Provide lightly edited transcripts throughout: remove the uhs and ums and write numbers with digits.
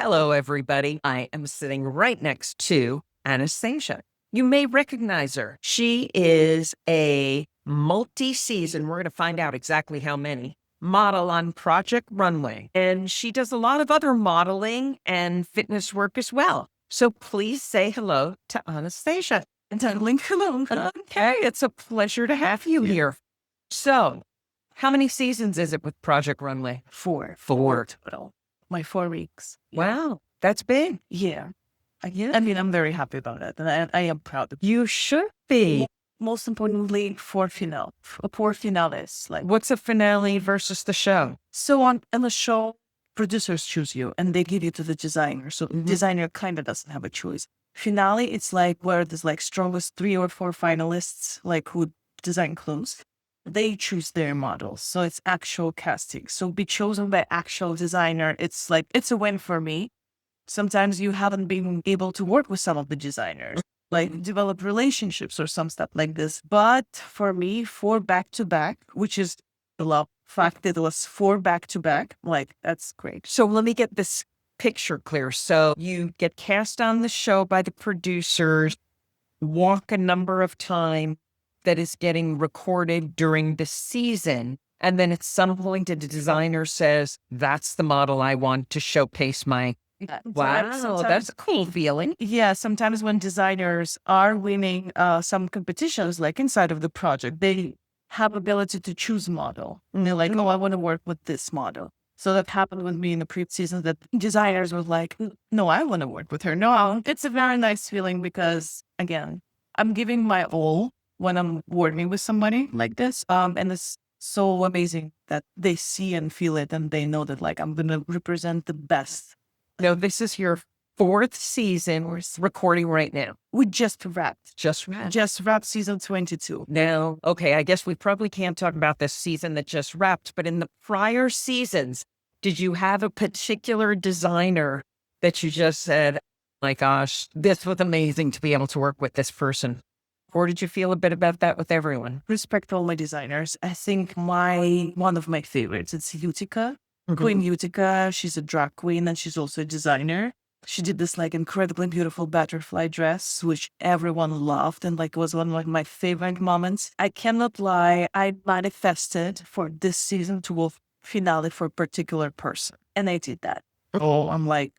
Hello, everybody. I am sitting right next to Anastasia. You may recognize her. She is a multi-season, we're going to find out exactly how many, model on Project Runway. And she does a lot of other modeling and fitness work as well. So please say hello to Anastasia. And darling, hello. Okay, it's a pleasure to have you here. So, how many seasons is it with Project Runway? Four total. My 4 weeks. Wow, that's big. Yeah. I mean, I'm very happy about it. And I am proud of it. You should be. Most importantly, four finales. Like, What's a finale versus the show? so in the show, producers choose you and they give you to the designer. So designer kind of doesn't have a choice. Finale, it's like where there's like strongest 3 or 4 finalists, like who design clothes. They choose their models. So it's actual casting. So be chosen by actual designer. It's like, it's a win for me. Sometimes you haven't been able to work with some of the designers, like develop relationships or some stuff like this. But for me, 4 back-to-back, which is the fact that it was 4 back-to-back, like that's great. So let me get this picture clear. So you get cast on the show by the producers, walk a number of times that is getting recorded during the season. And then at some point, the designer says, that's the model I want to showcase my... Wow, that's a cool feeling. Yeah, sometimes when designers are winning some competitions, like inside of the project, they have ability to choose model. And they're like, oh, I want to work with this model. So that happened with me in the previous season that designers were like, no, I want to work with her. No, it's a very nice feeling because, again, I'm giving my all when I'm working with somebody like this. And it's so amazing that they see and feel it and they know that like I'm going to represent the best. No, this is your 4th season. We're recording right now. We just wrapped. Just wrapped season 22. Now, okay, I guess we probably can't talk about this season that just wrapped, but in the prior seasons, did you have a particular designer that you just said, my gosh, this was amazing to be able to work with this person? Or did you feel a bit about that with everyone? Respect all my designers. I think one of my favorites, it's Utica. Queen Utica, she's a drag queen and she's also a designer. She did this like incredibly beautiful butterfly dress, which everyone loved and like was one of my favorite moments. I cannot lie, I manifested for this season to a finale for a particular person. And I did that. Oh, I'm like,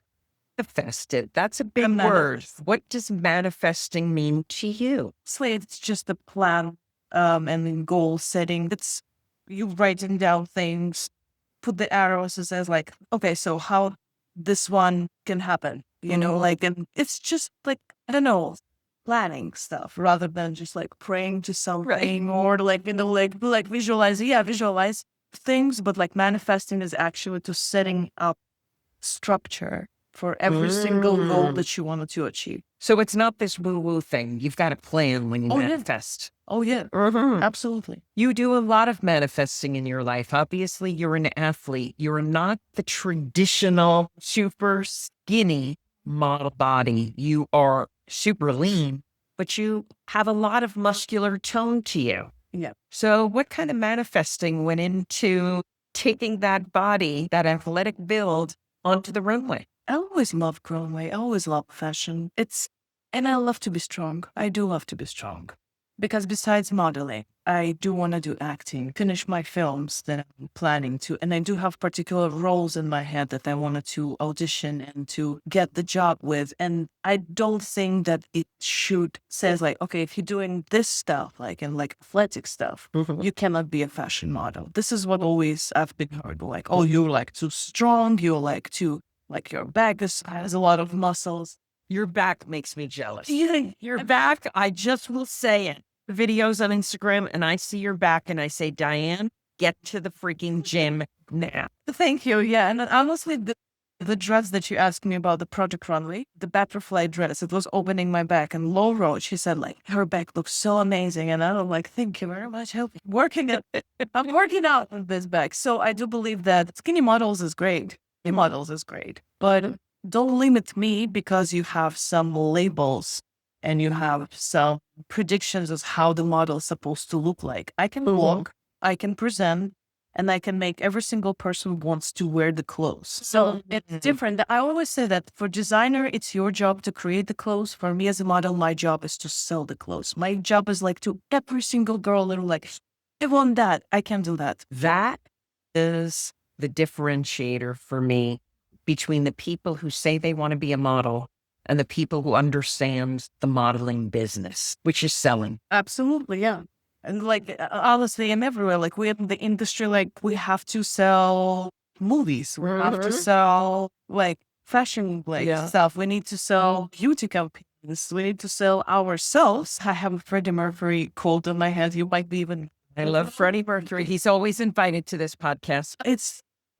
manifested. That's a big word. What does manifesting mean to you? So it's just a plan and goal setting. It's you writing down things, put the arrows and says like, okay, so how this one can happen, you know, like, and it's just like, I don't know, planning stuff rather than just like praying to something or like, you know, like visualize things, but like manifesting is actually to setting up structure for every single goal that you wanted to achieve. So it's not this woo-woo thing. You've got a plan when you manifest. Oh, yeah. Absolutely. You do a lot of manifesting in your life. Obviously, you're an athlete. You're not the traditional super skinny model body. You are super lean, but you have a lot of muscular tone to you. Yeah. So what kind of manifesting went into taking that body, that athletic build, onto the runway? I always loved runway. I always loved fashion. And I love to be strong. I do love to be strong. Because besides modeling, I do want to do acting, finish my films that I'm planning to. And I do have particular roles in my head that I wanted to audition and to get the job with. And I don't think that it says like, okay, if you're doing this stuff, like in like athletic stuff, you cannot be a fashion model. This is what always I've been heard. Like, oh, you're like too strong. You're like too, like your back has a lot of muscles. Your back makes me jealous. Yeah. Your back, I just will say it. Videos on Instagram and I see your back and I say, Diane, get to the freaking gym now. Thank you. Yeah. And honestly, the dress that you asked me about, the Project Runway, the butterfly dress, it was opening my back. And Laura, she said like, her back looks so amazing. And I'm like, thank you very much. I'm working out with this back. So I do believe that skinny models is great. But don't limit me because you have some labels and you have some predictions of how the model is supposed to look like. I can walk, I can present, and I can make every single person wants to wear the clothes. So it's different. I always say that for designer, it's your job to create the clothes. For me as a model, my job is to sell the clothes. My job is like to every single girl that are like, I want that. I can do that. That is the differentiator for me between the people who say they want to be a model and the people who understand the modeling business, which is selling. Absolutely, yeah. And like, honestly, I'm everywhere. Like, we in the industry, like, we have to sell movies. We have to sell, like, fashion, like, stuff. We need to sell beauty campaigns. We need to sell ourselves. I have a Freddie Mercury quote in my head. You might be even... I love Freddie Mercury. He's always invited to this podcast.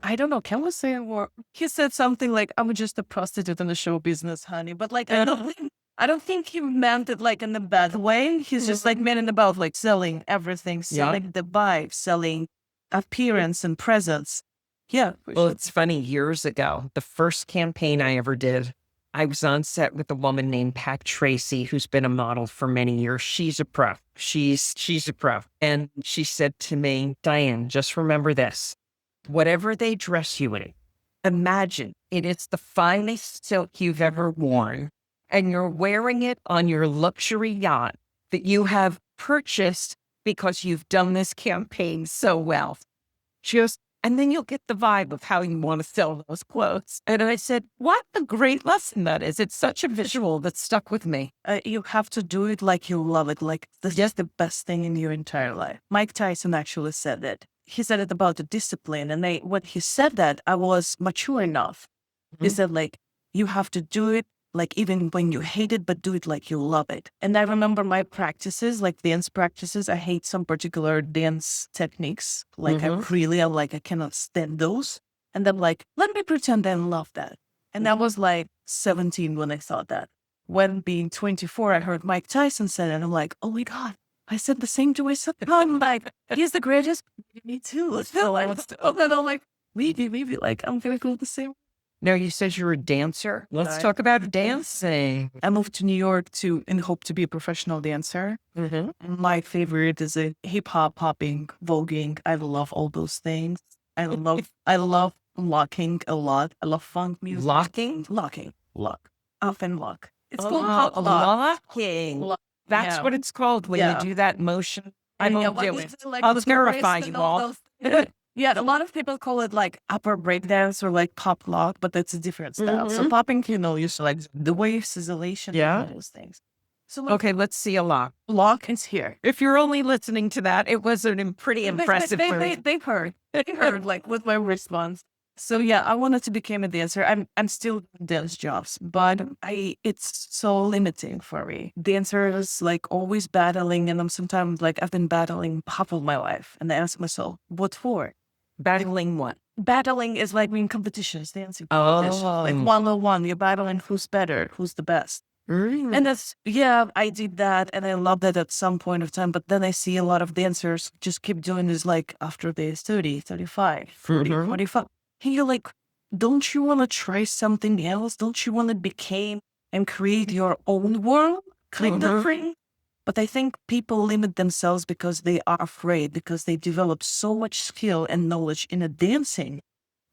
I don't know, can we say more? He said something like, I'm just a prostitute in the show business, honey. But like, I don't think he meant it like in a bad way. He's just like meant it about like selling everything, selling the vibe, selling appearance and presence. Yeah. Well, it's funny. Years ago, the first campaign I ever did, I was on set with a woman named Pat Tracy, who's been a model for many years. She's a pro. She's a pro. And she said to me, Diane, just remember this. Whatever they dress you in, imagine it is the finest silk you've ever worn, and you're wearing it on your luxury yacht that you have purchased because you've done this campaign so well. And then you'll get the vibe of how you want to sell those clothes. And I said, what a great lesson that is. It's such a visual that stuck with me. You have to do it like you love it, like that's just the best thing in your entire life. Mike Tyson actually said that. He said it about the discipline. And when he said that, I was mature enough. He said, like, you have to do it, like, even when you hate it, but do it like you love it. And I remember my practices, like dance practices. I hate some particular dance techniques. Like, I cannot stand those. And I'm like, let me pretend I love that. And I was like 17 when I thought that. When being 24, I heard Mike Tyson say it, and I'm like, oh my God. I said the same to myself. I'm like, he's the greatest. Me too. So I'm like, maybe, like, I'm going to go the same. No, you said you're a dancer. Let's talk about dancing. I moved to New York in hope to be a professional dancer. My favorite is hip hop, popping, voguing. I love all those things. I love locking a lot. I love funk music. Locking? Lock. Often lock. It's called locking. That's what it's called when you do that motion. I won't do it. I'll terrify you all. Yeah, a lot of people call it like upper breakdance or like pop lock, but that's a different style. So popping, used to like the wave, sizzlation, all those things. So okay, let's see a lock. Lock is here. If you're only listening to that, it was pretty impressive. They heard like with my response. So yeah, I wanted to become a dancer. I'm still doing dance jobs, but it's so limiting for me. Dancers like always battling, and I'm sometimes like I've been battling half of my life, and I ask myself, what for? Battling what? Battling is like in competitions, dancing competitions. Like 1-on-1, you're battling who's better, who's the best. And I did that, and I love that at some point of time. But then I see a lot of dancers just keep doing this like after they're 30, 35, 40, 45. And you're like, don't you want to try something else? Don't you want to become and create your own world? Kind of thing. But I think people limit themselves because they are afraid, because they develop so much skill and knowledge in a dancing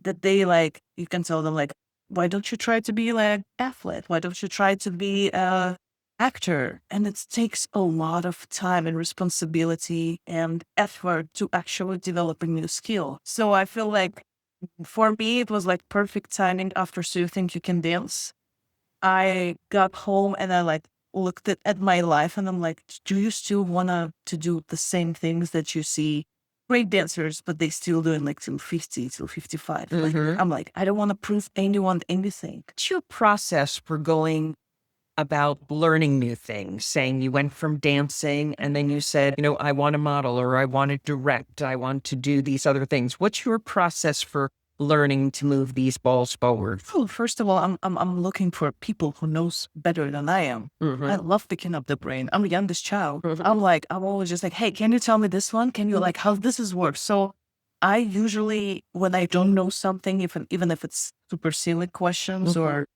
that they like, you can tell them like, why don't you try to be like athlete? Why don't you try to be a actor? And it takes a lot of time and responsibility and effort to actually develop a new skill. So I feel like for me, it was like perfect timing after So You Think You Can Dance. I got home and I like looked at my life and I'm like, do you still want to do the same things that you see great dancers, but they still doing like till 50, till 55. Like, I'm like, I don't want to prove anyone anything. What's your process for going about learning new things? Saying you went from dancing and then you said, I want to model or I want to direct. I want to do these other things. What's your process for learning to move these balls forward? Well, first of all, I'm looking for people who knows better than I am. I love picking up the brain. I'm the youngest child. I'm always just like, hey, can you tell me this one? Can you like how this is work? So I usually, when I don't know something, even if it's super silly questions or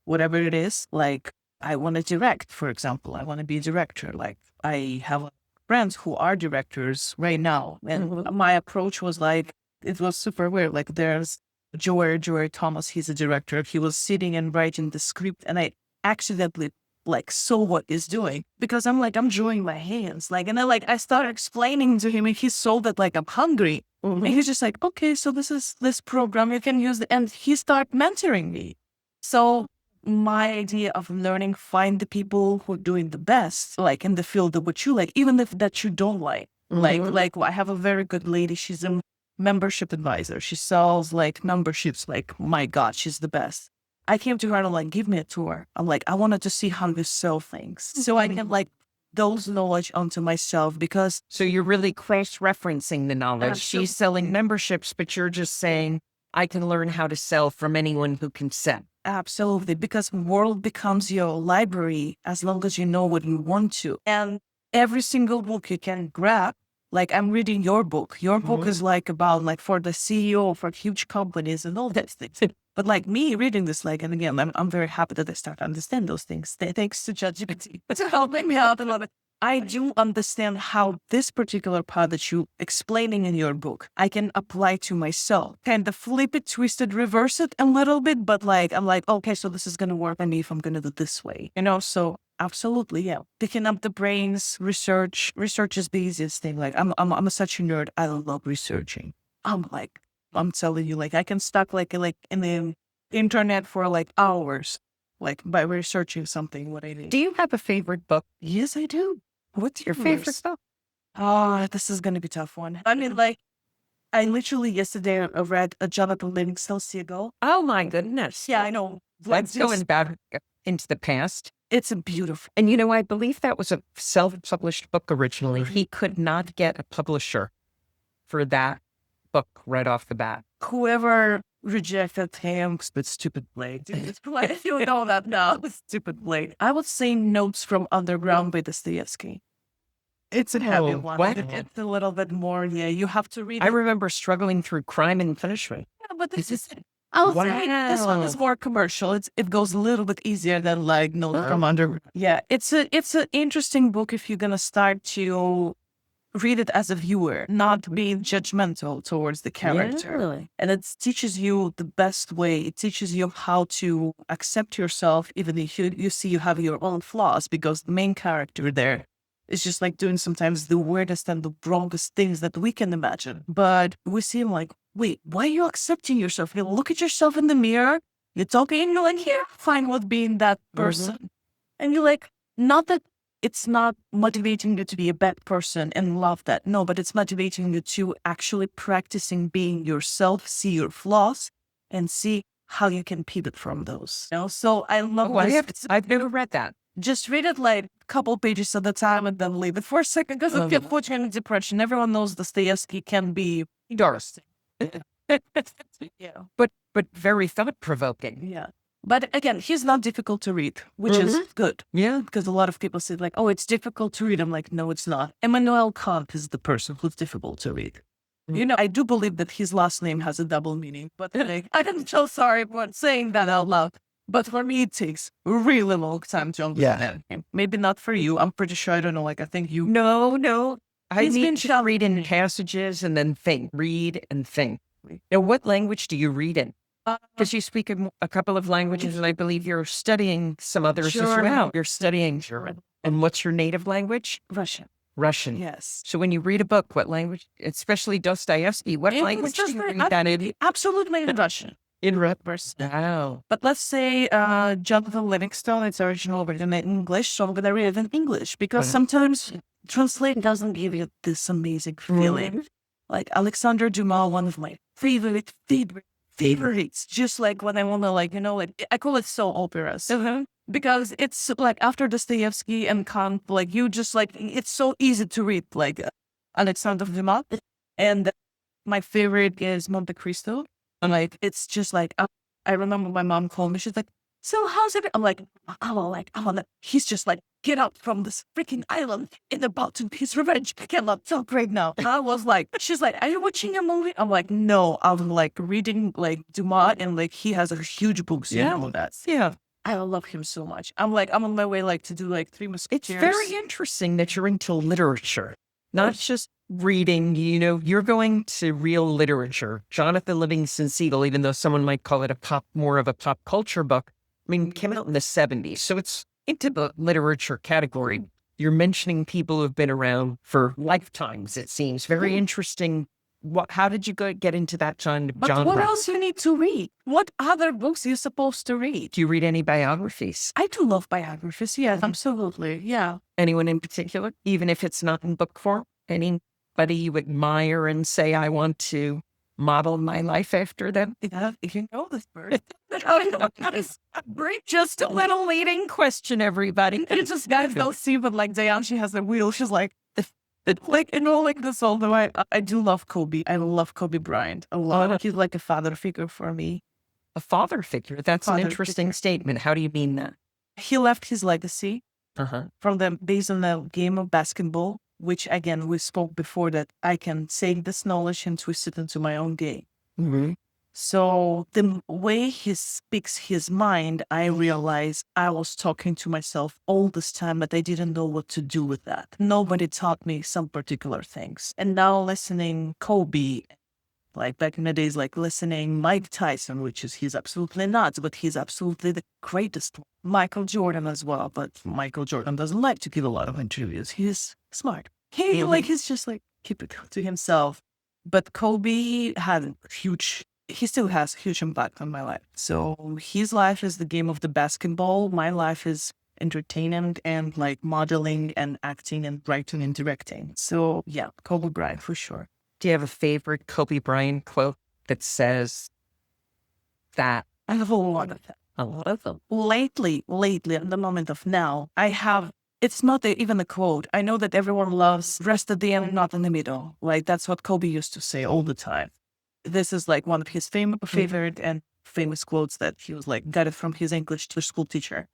whatever it is, like I want to direct, for example. I want to be a director. Like I have friends who are directors right now. And my approach was like, it was super weird. Like there's Joey Thomas, he's a director. He was sitting and writing the script, and I accidentally like saw what he's doing because I'm drawing my hands. Like, and then like I started explaining to him, and he saw that like I'm hungry. And he's just like, okay, so this is this program you can use. And he started mentoring me. So my idea of learning, find the people who are doing the best, like in the field of what you like, even if that you don't like. Like I have a very good lady. She's a membership advisor. She sells like memberships. Like, my God, she's the best. I came to her and I'm like, give me a tour. I'm like, I wanted to see how you sell things. So I can like those knowledge onto myself because. So you're really cross-referencing the knowledge. Absolutely. She's selling memberships, but you're just saying, I can learn how to sell from anyone who can sell. Absolutely. Because world becomes your library as long as you know what you want to. And every single book you can grab, like I'm reading your book. Your book is like about like for the CEO for huge companies and all that things. But like me reading this, like, and again, I'm very happy that I start to understand those things. Thanks to ChatGPT. It's helping me out a lot. I do understand how this particular part that you explaining in your book, I can apply to myself. Kind of flip it, twist it, reverse it a little bit, but like, I'm like, okay, so this is going to work on me if I'm going to do this way, so absolutely. Yeah. Picking up the brains, research is the easiest thing. Like I'm such a nerd. I love researching. I'm telling you, like I can stuck like in the internet for like hours, like by researching something, what I need. Do you have a favorite book? Yes, I do. What's your favorite book? Oh, this is going to be a tough one. I mean, like, I literally yesterday I read a Jonathan Livingston Seagull. Oh my goodness. Yeah, I know. That's going back into the past. It's a beautiful. And I believe that was a self-published book originally. He could not get a publisher for that book right off the bat. Whoever rejected him, but stupid Blade. If you know that now, stupid Blade. I would say Notes from Underground by Dostoevsky. It's a heavy one. What? It's a little bit more, you have to read it. I remember struggling through Crime and Punishment. Yeah, but this is... I'll say this one is more commercial. It goes a little bit easier than like Notes from Underground. Yeah, it's an interesting book if you're gonna start to read it as a viewer, not being judgmental towards the character. Yeah, really. And it teaches you the best way. It teaches you how to accept yourself, even if you see you have your own flaws, because the main character there is just like doing sometimes the weirdest and the wrongest things that we can imagine. But we see him like, wait, why are you accepting yourself? You look at yourself in the mirror, you're talking, and you're like, yeah, fine with being that person. And you're like, not that it's not motivating you to be a bad person and love that. No, but it's motivating you to actually practicing being yourself, see your flaws, and see how you can pivot from those. So I love this. I've never read that. Just read it like a couple pages at a time and then leave it for a second because it can put you in depression. Everyone knows Dostoevsky can be Doris. yeah. But very thought-provoking. Yeah. But again, he's not difficult to read, which is good. Yeah. Because a lot of people say like, oh, it's difficult to read. I'm like, no, it's not. Immanuel Kant is the person who's difficult to read. I do believe that his last name has a double meaning, but like, I'm so sorry for saying that out loud. But for me, it takes a really long time to understand him. Maybe not for you. I'm pretty sure, I don't know, like I think you... No. I need to read in passages and then think. Read and think. Now, what language do you read in? Because you speak a couple of languages, and I believe you're studying some others as well. You're studying German. And what's your native language? Russian. Yes. So when you read a book, what language, especially Dostoevsky, what language do you read that in? Absolutely in Russian. In Russian. Oh. But let's say Jonathan Livingston, it's original written in English, so I'm going to read it in English because sometimes translate doesn't give you this amazing feeling. Like Alexander Dumas, one of my favorites. Just like when I want to I call it soap operas. Because it's like after Dostoevsky and Kant, like you just like, it's so easy to read, like Alexander Dumas. And my favorite is Monte Cristo. And like, it's just like, I remember my mom called me, she's like, so how's it? I'm like, he's just like, get out from this freaking island and about to his revenge. I cannot talk right now. I was like, she's like, are you watching a movie? I'm like, no, I'm like reading like Dumas and like he has a huge books. Yeah. I love him so much. I'm on my way like to do like 3 Musketeers. It's very interesting that you're into literature. not just reading, you're going to real literature. Jonathan Livingston Seagull, even though someone might call it more of a pop culture book, came out in the 70s. So it's into the literature category. You're mentioning people who've been around for lifetimes, it seems. Very interesting. How did you get into that genre? But what else you need to read? What other books are you supposed to read? Do you read any biographies? I do love biographies. Yes, absolutely. Yeah. Anyone in particular, even if it's not in book form? Anybody you admire and say, I want to model my life after them? Yeah, you know this bird. Just a little leading question, everybody. It's just guys don't see, but like Dian, she has a wheel. She's like, like this all the way. I do love Kobe. I love Kobe Bryant a lot. He's like a father figure for me. A father figure? That's an interesting statement. How do you mean that? He left his legacy based on the game of basketball, which again, we spoke before that I can take this knowledge and twist it into my own game. Mm-hmm. So the way he speaks his mind, I realize I was talking to myself all this time, but I didn't know what to do with that. Nobody taught me some particular things. And now listening Kobe, like back in the days, like listening Mike Tyson, which is he's absolutely nuts, but he's absolutely the greatest. Michael Jordan as well, but Michael Jordan doesn't like to give a lot of interviews. He's smart. He's just like keep it to himself. But Kobe had he still has huge impact on my life. So his life is the game of the basketball. My life is entertainment and like modeling and acting and writing and directing. So yeah, Kobe Bryant for sure. Do you have a favorite Kobe Bryant quote that says that? I have a lot of them. A lot of them. Lately, at the moment of now, it's not even a quote. I know that everyone loves rest at the end, not in the middle. Like that's what Kobe used to say all the time. This is like one of his favorite and famous quotes that he was like, got it from his English school teacher.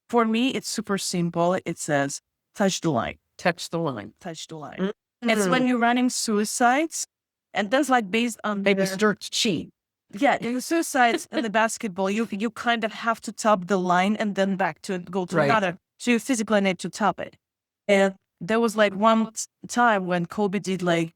For me, it's super simple. It says, touch the line. Touch the line. Touch the line. Mm-hmm. It's when you're running suicides. And that's like based on maybe start to cheat. Yeah, in suicides in the basketball, you kind of have to top the line and then go to another. So you physically need to top it. And there was like one time when Kobe did like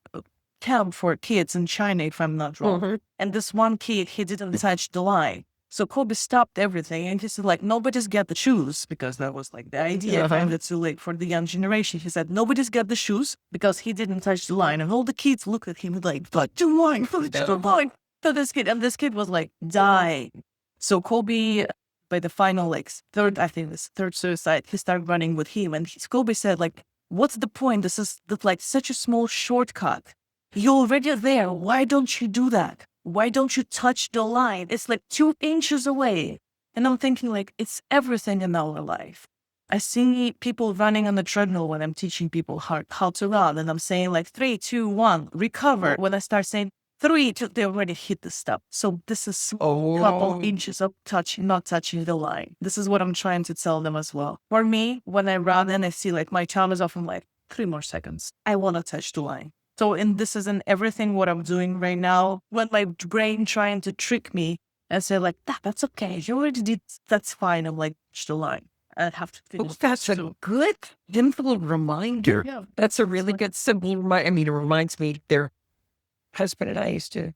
camp for kids in China, if I'm not wrong. Mm-hmm. And this one kid, he didn't touch the line. So Kobe stopped everything and he said like, nobody's got the shoes, because that was like the idea. It's too late for the young generation. He said, nobody's got the shoes because he didn't touch the line. And all the kids looked at him like, touch the line, touch the line. So this kid was like dying. So Kobe, by the final third suicide, he started running with him. And Kobe said like, what's the point? This is like such a small shortcut. You're already there. Why don't you do that? Why don't you touch the line? It's like 2 inches away. And I'm thinking like, it's everything in our life. I see people running on the treadmill when I'm teaching people how to run. And I'm saying like 3, 2, 1, recover. When I start saying 3, 2, they already hit the stop. So this is a couple inches of not touching the line. This is what I'm trying to tell them as well. For me, when I run and I see like my time is off, I'm like 3 more seconds. I want to touch the line. So, this is in everything what I'm doing right now. When my brain trying to trick me and say like, that's okay. You already did. That's fine. I'm like, touch the line. I have to finish. That's a good simple reminder. Yeah. That's a really good simple reminder. I mean, it reminds me, their husband and I used to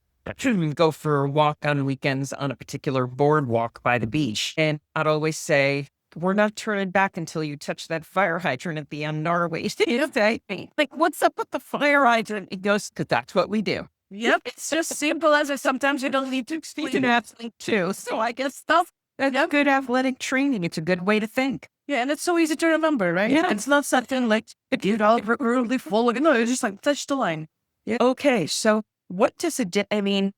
go for a walk on weekends on a particular boardwalk by the beach. And I'd always say, we're not turning back until you touch that fire hydrant at the end of our waist. Like, what's up with the fire hydrant? He goes, because that's what we do. Yep. It's just simple as sometimes you don't need to explain. He's an athlete too. So I guess that's good athletic training. It's a good way to think. Yeah. And it's so easy to remember, right? Yeah. It's not something like, get all really full. No, it's just like, touch the line. Yeah. Okay. So what time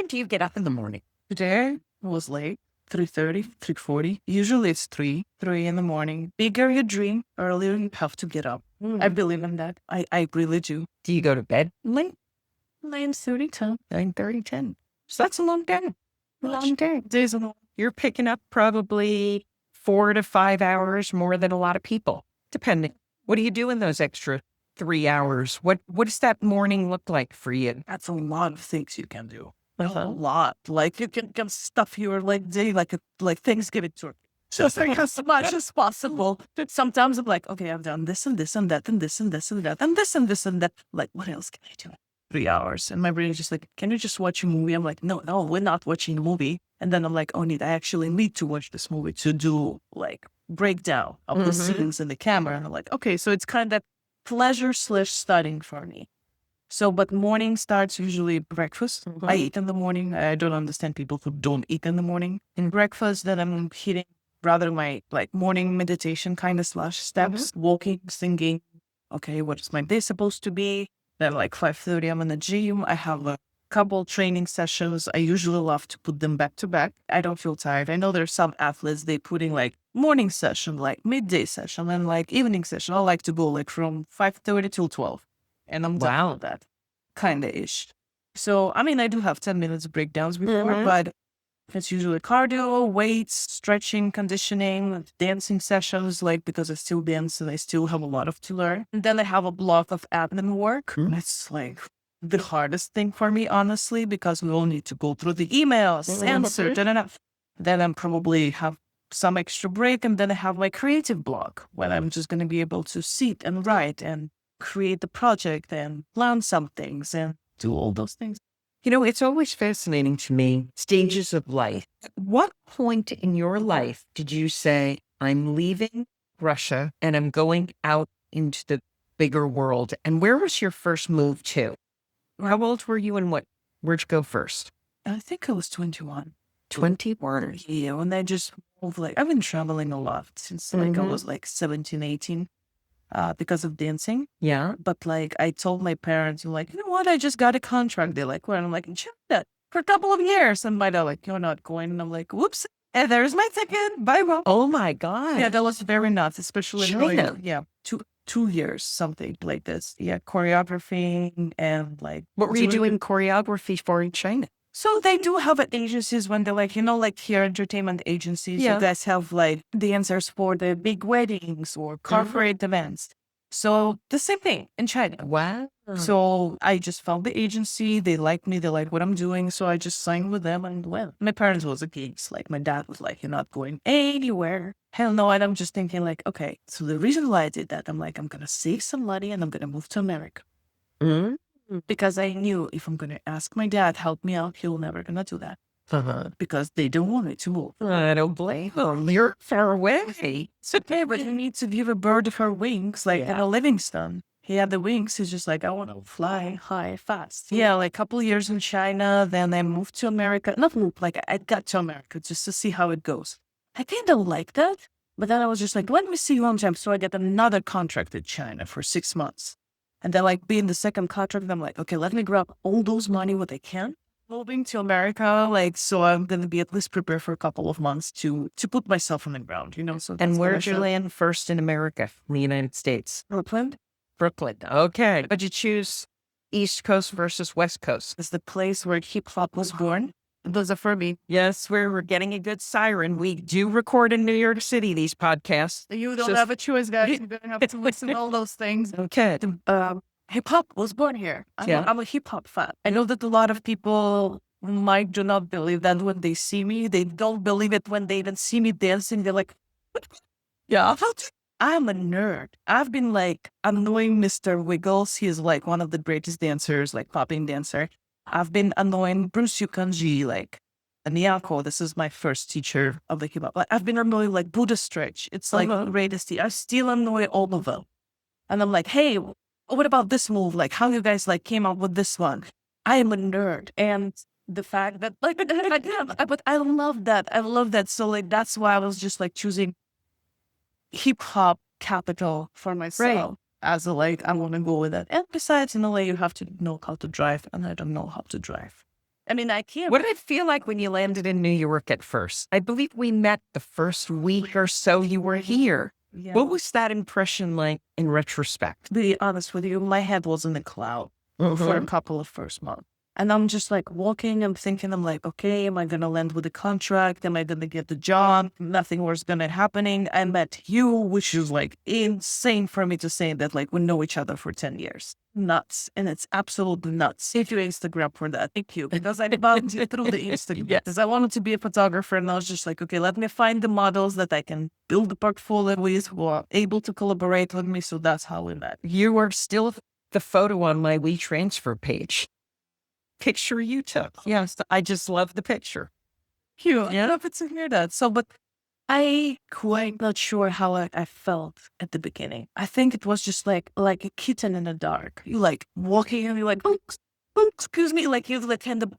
do you get up in the morning? Today was late. 3:30, 3:40. Usually it's 3 in the morning. Bigger you dream, earlier you have to get up. I believe in that. I really do. Do you go to bed late? 9:30, 10. 9:30, 10. So that's a long day. Long day. Days long. You're picking up probably 4 to 5 hours more than a lot of people, depending. What do you do in those extra 3 hours? What does that morning look like for you? That's a lot of things you can do. A lot. Like you can stuff your day like Thanksgiving turkey. just like as much as possible. Sometimes I'm like, okay, I've done this and this and that and this and this and that and this and this and that. Like, what else can I do? 3 hours. And my brain is just like, can you just watch a movie? I'm like, no, we're not watching a movie. And then I'm like, oh, I actually need to watch this movie to do like breakdown of the scenes in the camera. And I'm like, okay, so it's kind of pleasure/studying for me. So, but morning starts usually breakfast. I eat in the morning. I don't understand people who don't eat in the morning. In breakfast, then I'm hitting rather my like morning meditation kind of /steps, walking, singing. Okay, what is my day supposed to be? Then like 5:30, I'm in the gym. I have a couple training sessions. I usually love to put them back to back. I don't feel tired. I know there's some athletes, they put in like morning session, like midday session, and like evening session. I like to go like from 5:30 till 12. And I'm done with that. Kind of ish. So, I mean, I do have 10 minutes breakdowns before, but it's usually cardio, weights, stretching, conditioning, dancing sessions, like because I still dance and I still have a lot to learn. And then I have a block of admin work. And it's like the hardest thing for me, honestly, because we all need to go through the emails, answer, Then I'm probably have some extra break. And then I have my creative block when I'm just going to be able to sit and write and create the project and plan some things and do all those things. You know, it's always fascinating to me, stages of life. At what point in your life did you say, I'm leaving Russia and I'm going out into the bigger world? And where was your first move to? How old were you and where'd you go first? I think I was 21. 21. Yeah, when I just moved, like, I've been traveling a lot since like I was like 17, 18. Because of dancing. Yeah. But like I told my parents, I'm like, you know what? I just got a contract. They're like, well, I'm like, check that for a couple of years. And my dad like, you're not going. And I'm like, whoops. And there's my ticket. Bye, Mom. Oh my God. Yeah, that was very nuts, especially China. like, 2 years, something like this. Yeah, choreographing and like. What were you doing choreography for in China? So they do have agencies when they're like, like here entertainment agencies, you guys have like dancers for the big weddings or corporate events. So the same thing in China. Wow. So I just found the agency. They like me. They like what I'm doing. So I just signed with them and well, my parents was against. Like my dad was like, you're not going anywhere. Hell no. And I'm just thinking like, okay, so the reason why I did that, I'm like, I'm going to save some money and I'm going to move to America. Because I knew if I'm going to ask my dad, help me out, he'll never going to do that. Because they don't want me to move. I don't blame them. You're far away. It's okay, but you need to give a bird her wings, like a Livingston. He had the wings. He's just like, I want to fly high, fast. Yeah, like a couple of years in China. Then I moved to America. Not moved, like I got to America just to see how it goes. I kind of like that. But then I was just like, let me see one time. So I get another contract in China for 6 months. And then like being the second contract, I'm like, okay, let me grab all those money what I can. Moving to America, like, so I'm going to be at least prepared for a couple of months to put myself on the ground, So and where'd you land first in America, in the United States? Brooklyn. Okay. But you choose East Coast versus West Coast. It's the place where hip hop was born. Those are for me. Yes, we're getting a good siren. We do record in New York City, these podcasts. You don't have a choice, guys. You're going to have to listen to all those things. Okay. Hip hop was born here. I'm a hip hop fan. I know that a lot of people might do not believe that when they see me. They don't believe it when they even see me dancing. They're like, what? Yeah, I'm a nerd. I've been like annoying Mr. Wiggles. He's like one of the greatest dancers, like popping dancer. I've been annoying Bruce Yukanji, like Nyako. This is my first teacher of the hip hop. Like, I've been annoying like Buddha Stretch. It's like the greatest. I still annoy all of them. And I'm like, hey, what about this move? Like, how you guys like came up with this one? I am a nerd. And the fact that like, but I love that. I love that. So like, that's why I was just like choosing hip hop capital for myself. As a like, I want to go with that. And besides, in a way, you have to know how to drive, and I don't know how to drive. I mean, I can't. What did it feel like when you landed in New York at first? I believe we met the first week or so you were here. Yeah. What was that impression like in retrospect? To be honest with you, my head was in the cloud for a couple of first months. And I'm just like walking, I'm thinking, I'm like, okay, am I going to land with a contract? Am I going to get the job? Nothing was going to happening. I met you, which is like insane for me to say that like we know each other for 10 years. Nuts. And it's absolutely nuts. Save your Instagram for that. Thank you. Because I found you through the Instagram. Yes. Because I wanted to be a photographer and I was just like, okay, let me find the models that I can build a portfolio with who are able to collaborate with me. So that's how we met. You are still the photo on my WeTransfer page. Picture you took. Yes, I just love the picture. Cute. Yeah. I love it to hear that. So, but I quite not sure how I felt at the beginning. I think it was just like a kitten in the dark. You like walking and you're like, oh, excuse me, like you like kind of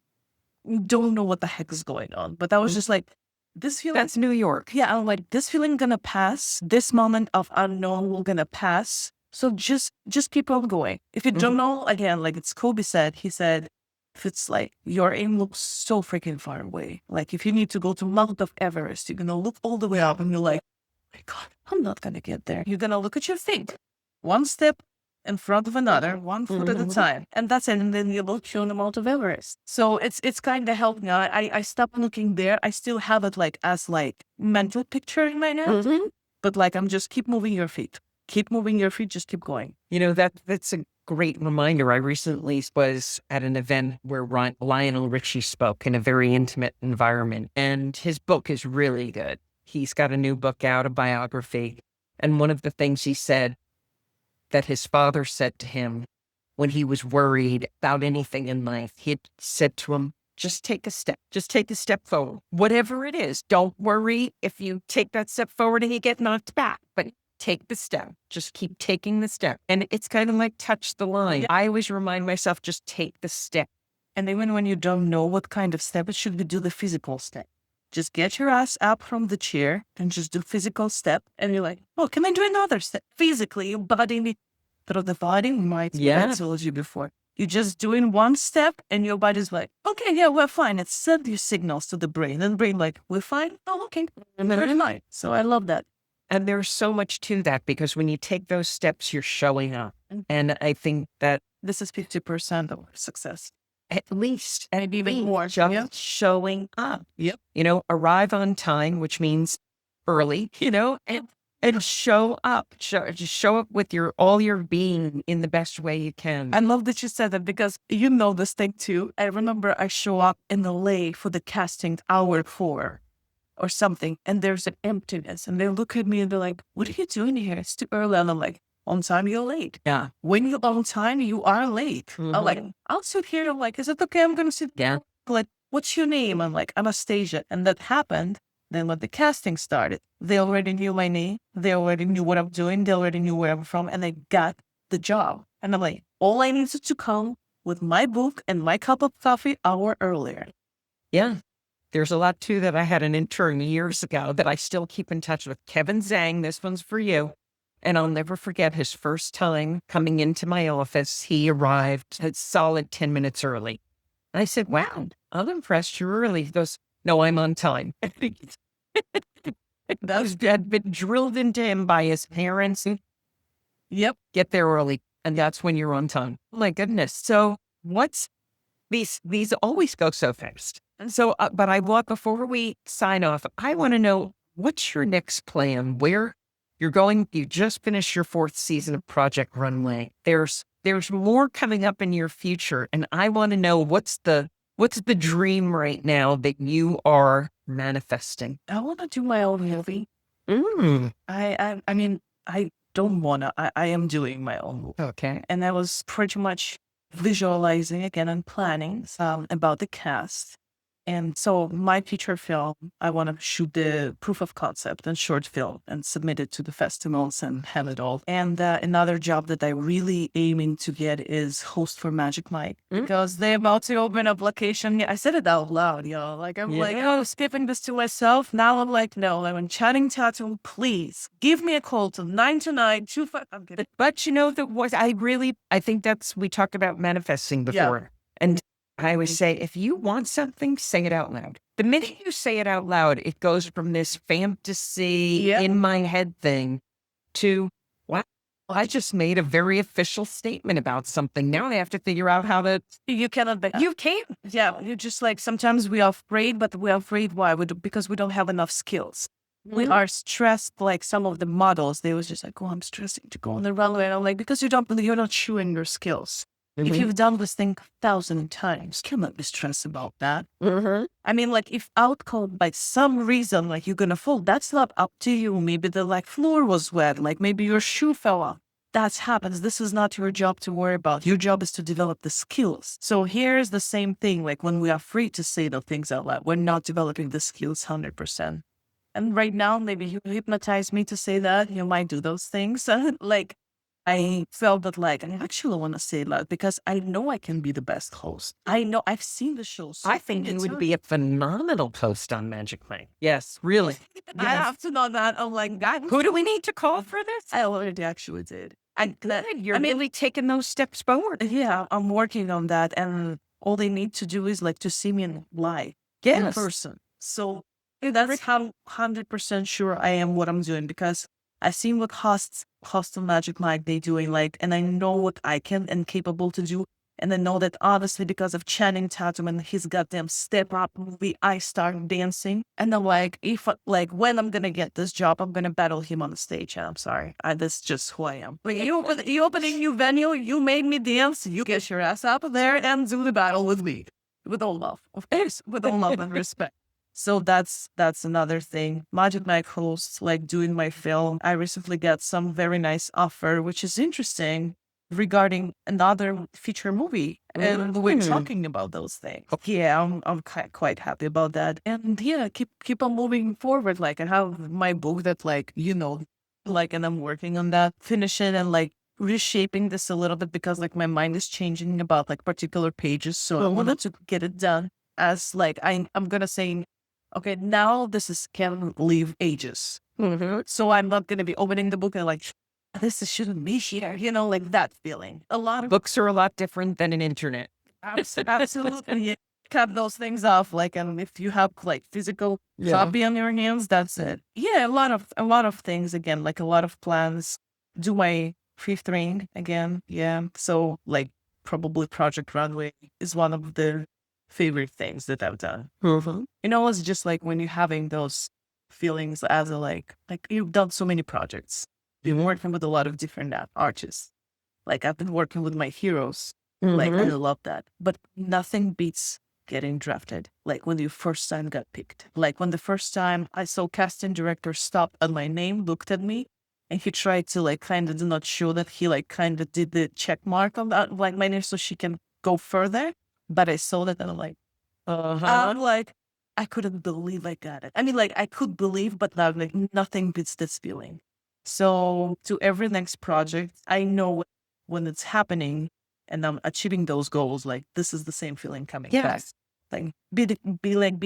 don't know what the heck is going on. But I was just like, this feeling. That's New York. Yeah, I'm like, this feeling gonna pass. This moment of unknown will gonna pass. So just keep on going. If you don't know, again, like it's Kobe said, he said, if it's like your aim looks so freaking far away, like if you need to go to Mount of Everest, you're gonna look all the way up and you're like, oh my God, I'm not gonna get there. You're gonna look at your feet, one step in front of another, one foot at a time, and that's it. And then you look on the Mount of Everest. So it's kind of helped now. I stopped looking there. I still have it like as like mental picture in my head, but like I'm just keep moving your feet. Keep moving your feet, just keep going. You know, that's a great reminder. I recently was at an event where Lionel Richie spoke in a very intimate environment, and his book is really good. He's got a new book out, a biography. And one of the things he said that his father said to him when he was worried about anything in life, he had said to him, just take a step. Just take a step forward. Whatever it is, don't worry if you take that step forward and you get knocked back. But take the step. Just keep taking the step. And it's kind of like touch the line. Yeah. I always remind myself, just take the step. And even when you don't know what kind of step, it should be do the physical step. Just get your ass up from the chair and just do physical step. And you're like, oh, can I do another step? Physically, your body, through the body, might be I told you before. You're just doing one step and your body's like, okay, yeah, we're fine. It sends your signals to the brain. And the brain like, we're fine? Oh, okay. And then we're fine. So I love that. And there's so much to that because when you take those steps, you're showing up. And I think that this is 50% of success. At least. And even more. Just showing up. Yep. You know, arrive on time, which means early, you know, and show up. Just show up with all your being in the best way you can. I love that you said that because you know this thing too. I remember I show up in LA for the casting hour 4. Or something, and there's an emptiness, and they look at me and they're like, what are you doing here? It's too early. And I'm like, on time, you're late. Yeah. When you're on time, you are late. I'm like, I'll sit here. I'm like, is it okay? I'm going to sit down. Like, what's your name? I'm like, Anastasia. And that happened. Then when the casting started, they already knew my name. They already knew what I'm doing. They already knew where I'm from, and I got the job. And I'm like, all I needed to come with my book and my cup of coffee hour earlier. Yeah. There's a lot, too, that I had an intern years ago that I still keep in touch with. Kevin Zhang, this one's for you. And I'll never forget his first time coming into my office. He arrived a solid 10 minutes early. And I said, wow, I'm impressed you're early. He goes, no, I'm on time. That had been drilled into him by his parents. Yep, get there early. And that's when you're on time. Oh, my goodness. So these always go so fast. And so, but before we sign off, I want to know, what's your next plan? Where you're going? You just finished your 4th season of Project Runway. There's more coming up in your future. And I want to know what's the dream right now that you are manifesting? I want to do my own movie. I mean, I don't want to. I am doing my own movie. Okay. And I was pretty much visualizing again and planning about the cast. And so my feature film, I want to shoot the proof of concept and short film and submit it to the festivals and have it all. And another job that I really aiming to get is host for Magic Mike because they're about to open up location. Yeah, I said it out loud, y'all. Like I'm like, oh, skipping this to myself. Now I'm like, no, I'm in Channing Tatum. Please give me a call to 929-25. I'm kidding. But you know, I think we talked about manifesting before. Yeah. And I always say, if you want something, say it out loud. The minute you say it out loud, it goes from this fantasy in my head thing to, wow, I just made a very official statement about something. Now I have to figure out how to. You cannot be. You can't. Yeah, you just like sometimes we are afraid, but we are afraid why? Because we don't have enough skills. We are stressed. Like some of the models, they was just like, "Oh, I'm stressing to go on the runway." And I'm like, because you're not showing your skills. If you've done this thing 1,000 times, cannot be stressed about that. I mean, like if outcome by some reason, like you're gonna fall, that's not up to you. Maybe the like floor was wet, like maybe your shoe fell off. That happens. This is not your job to worry about. Your job is to develop the skills. So here's the same thing. Like when we are free to say the things out loud, we're not developing the skills 100%. And right now, maybe you hypnotize me to say that you might do those things. Like I felt that like, I actually want to say it loud because I know I can be the best host. I know I've seen the show. So I think it would be a phenomenal post on Magic Mike. Yes, really. I have to know that. I'm like, God, Who do we need to call for this? I already actually did. You're really taking those steps forward. Yeah, I'm working on that. And all they need to do is like to see me in live in person. So that's how 100% sure I am what I'm doing because I've seen what hosts on Magic Mike they doing like, and I know what I can and capable to do. And I know that honestly, because of Channing Tatum and his goddamn Step Up movie, I started dancing. And I'm like, when I'm going to get this job, I'm going to battle him on the stage. And I'm sorry. That's just who I am. Like, you open a new venue, you made me dance, you get your ass up there and do the battle with me. With all love, of course, with all love and respect. So that's another thing. Magic Mike hosts, like doing my film. I recently got some very nice offer, which is interesting regarding another feature movie. And we're talking about those things. Yeah, I'm quite happy about that. And yeah, keep on moving forward. Like I have my book that like, and I'm working on that, finish it and like reshaping this a little bit because like my mind is changing about like particular pages. So I wanted to get it done as like, I'm going to say, okay, now this can live ages. So I'm not going to be opening the book and like, this shouldn't be here, like that feeling. A lot of books are a lot different than an internet. Absolutely. Cut those things off. Like, and if you have like physical copy on your hands, that's it. Yeah, a lot of things again, like a lot of plans. Do my fifth ring again. Yeah. So like probably Project Runway is one of the favorite things that I've done. It's just like when you're having those feelings as a like you've done so many projects. Been working with a lot of different artists. Like I've been working with my heroes. Like I love that. But nothing beats getting drafted. Like when you first time got picked. Like when the first time I saw casting director stop at my name, looked at me, and he tried to like kind of do not show that he like kind of did the check mark on that, like my name so she can go further. But I saw that and I'm like, I'm like, I couldn't believe I got it. I mean, like I could believe, but now like nothing beats this feeling. So to every next project, I know when it's happening and I'm achieving those goals, like this is the same feeling coming back. Like be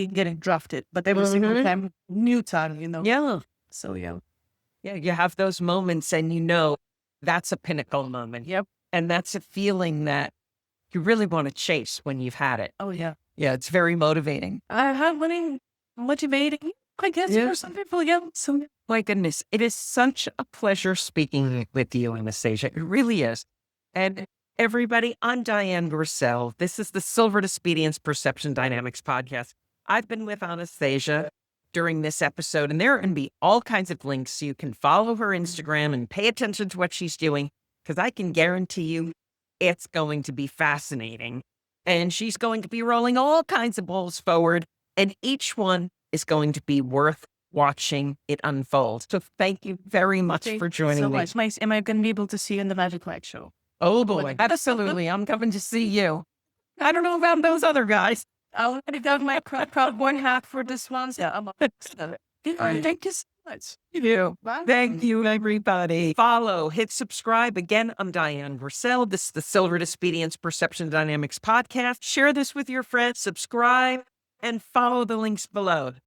getting drafted, but every single time, new time, Yeah. So yeah. Yeah, you have those moments and that's a pinnacle moment. Yep. And that's a feeling that you really want to chase when you've had it. Oh yeah. Yeah, it's very motivating. I have motivating, I guess, for some people. Yeah. So my goodness, it is such a pleasure speaking with you, Anastasia. It really is. And everybody, I'm Dian Griesel. This is the SilverDisobedience Perception Dynamics podcast. I've been with Anastasia during this episode, and there are going to be all kinds of links so you can follow her Instagram and pay attention to what she's doing, because I can guarantee you it's going to be fascinating. And she's going to be rolling all kinds of balls forward, and each one is going to be worth watching it unfold. So thank you very much for joining me. Am I going to be able to see you in the Magic Mike show? Oh boy, absolutely. I'm coming to see you. I don't know about those other guys. I already done my proud one half for this one. Yeah, I'm up. Thank you so much. Thank you, everybody. Follow, hit subscribe. Again, I'm Dian Griesel. This is the SilverDisobedience Perception Dynamics podcast. Share this with your friends, subscribe, and follow the links below.